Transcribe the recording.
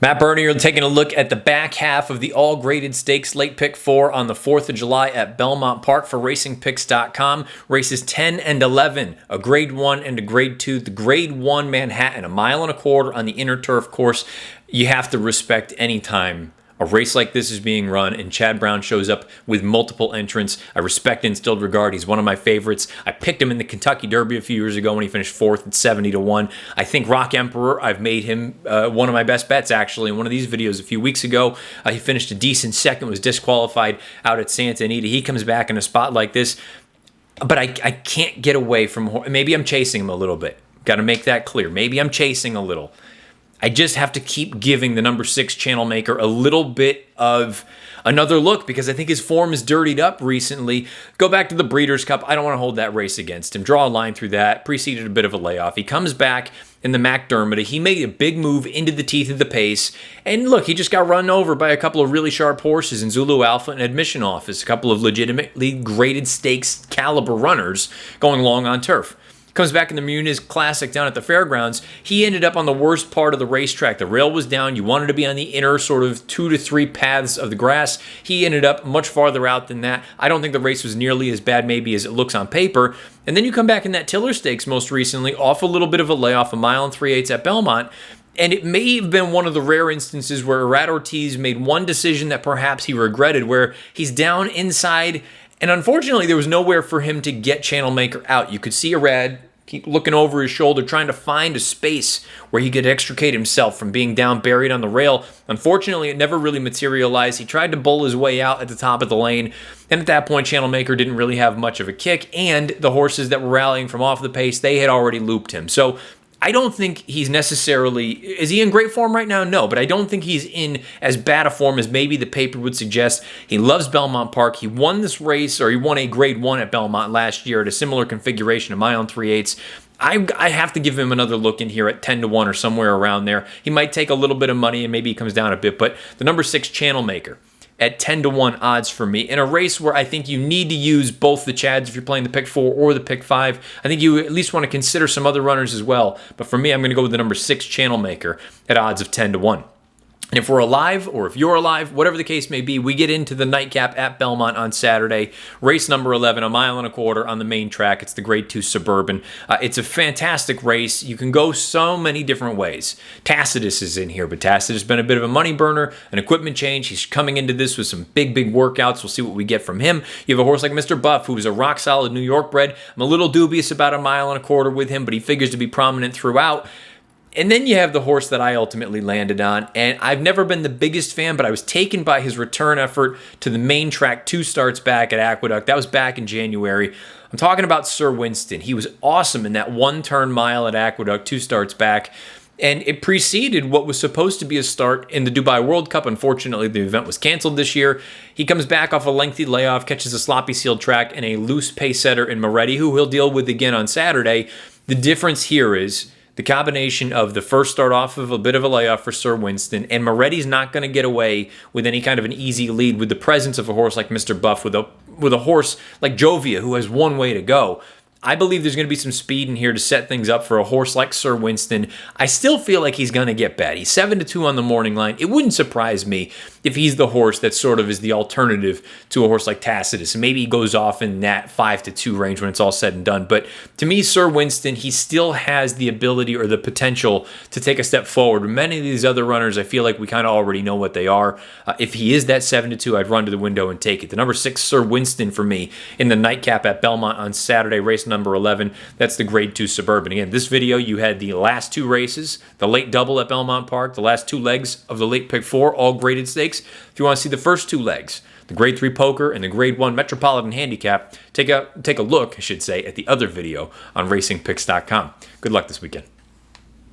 Matt Bernier taking a look at the back half of the all-graded stakes late pick 4 on the 4th of July at Belmont Park for racingpicks.com. Races 10 and 11, a grade 1 and a grade 2. The grade 1 Manhattan, 1.25 miles on the inner turf course. You have to respect any time a race like this is being run and Chad Brown shows up with multiple entrants. I respect and instilled regard. He's one of my favorites. I picked him in the Kentucky Derby a few years ago when he finished 4th at 70-1. I think Rock Emperor, I've made him one of my best bets actually in one of these videos a few weeks ago. He finished a decent second, was disqualified out at Santa Anita. He comes back in a spot like this, but I can't get away from, maybe I'm chasing him a little bit. Got to make that clear. Maybe I'm chasing a little. I just have to keep giving the number 6 Channel Maker a little bit of another look because I think his form is dirtied up recently. Go back to the Breeders' Cup. I don't want to hold that race against him. Draw a line through that. Preceded a bit of a layoff. He comes back in the McDermott. He made a big move into the teeth of the pace. And look, he just got run over by a couple of really sharp horses in Zulu Alpha and Admission Office. A couple of legitimately graded stakes caliber runners going long on turf. Comes back in the Muniz Classic down at the fairgrounds. He ended up on the worst part of the racetrack. The rail was down. You wanted to be on the inner sort of 2 to 3 paths of the grass. He ended up much farther out than that. I don't think the race was nearly as bad maybe as it looks on paper. And then you come back in that Tiller Stakes most recently, off a little bit of a layoff, 1 3/8 at Belmont. And it may have been one of the rare instances where Irad Ortiz made one decision that perhaps he regretted, where he's down inside. And unfortunately, there was nowhere for him to get Channel Maker out. You could see Irad keep looking over his shoulder, trying to find a space where he could extricate himself from being down buried on the rail. Unfortunately, it never really materialized. He tried to bull his way out at the top of the lane. And at that point, Channel Maker didn't really have much of a kick. And the horses that were rallying from off the pace, they had already looped him. So I don't think he's necessarily, is he in great form right now? No, but I don't think he's in as bad a form as maybe the paper would suggest. He loves Belmont Park. He won this race, or he won a grade 1 at Belmont last year at a similar configuration, 1 3/8. I have to give him another look in here at 10-1 or somewhere around there. He might take a little bit of money and maybe he comes down a bit, but the number 6 Channel Maker at 10-1 odds for me in a race where I think you need to use both the Chads if you're playing the pick 4 or the pick 5. I think you at least want to consider some other runners as well. But for me, I'm going to go with the number 6 Channel Maker at odds of 10-1. And if we're alive, or if you're alive, whatever the case may be, we get into the nightcap at Belmont on Saturday. Race number 11, 1.25 miles on the main track. It's the Grade 2 Suburban. It's a fantastic race. You can go so many different ways. Tacitus is in here, but Tacitus has been a bit of a money burner, an equipment change. He's coming into this with some big workouts. We'll see what we get from him. You have a horse like Mr. Buff, who is a rock-solid New York bred. I'm a little dubious about 1.25 miles with him, but he figures to be prominent throughout. And then you have the horse that I ultimately landed on, and I've never been the biggest fan, but I was taken by his return effort to the main track 2 starts back at Aqueduct. That was back in January. I'm talking about Sir Winston. He was awesome in that 1-turn mile at Aqueduct 2 starts back, and it preceded what was supposed to be a start in the Dubai World Cup. Unfortunately, the event was canceled this year. He comes back off a lengthy layoff, catches a sloppy sealed track, and a loose pace setter in Moretti, who he'll deal with again on Saturday. The difference here is the combination of the first start off of a bit of a layoff for Sir Winston, and Moretti's not going to get away with any kind of an easy lead with the presence of a horse like Mr. Buff, with a horse like Jovia, who has one way to go. I believe there's going to be some speed in here to set things up for a horse like Sir Winston. I still feel like he's going to get bet. He's 7-2 on the morning line. It wouldn't surprise me if he's the horse that sort of is the alternative to a horse like Tacitus. Maybe he goes off in that 5-2 range when it's all said and done. But to me, Sir Winston, he still has the ability or the potential to take a step forward. Many of these other runners, I feel like we kind of already know what they are. If he is that 7-2, I'd run to the window and take it. The number 6, Sir Winston, for me in the nightcap at Belmont on Saturday, race number 11. That's the Grade 2 Suburban. Again, this video, you had the last 2 races, the late double at Belmont Park, the last 2 legs of the late pick 4, all graded stakes. If you want to see the first 2 legs, the Grade 3 Poker and the Grade 1 Metropolitan Handicap, take a look, I should say, at the other video on racingpicks.com. Good luck this weekend.